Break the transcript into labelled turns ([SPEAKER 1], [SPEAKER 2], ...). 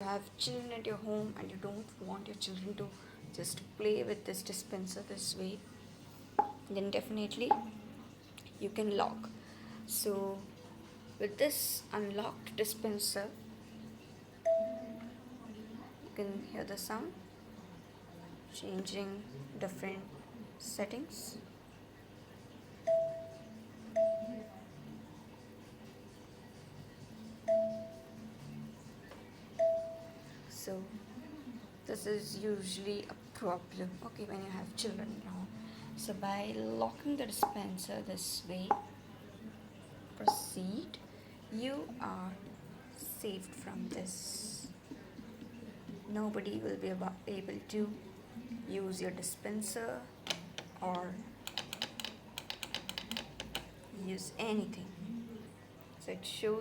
[SPEAKER 1] You have children at your home and you don't want your children to just play with this dispenser this way, then definitely you can lock. So with this unlocked dispenser, you can hear the sound changing different settings. So this is usually a problem, okay, when you have children at home. So by locking the dispenser this way, proceed, you are saved from this. Nobody will be able to use your dispenser or use anything. So it shows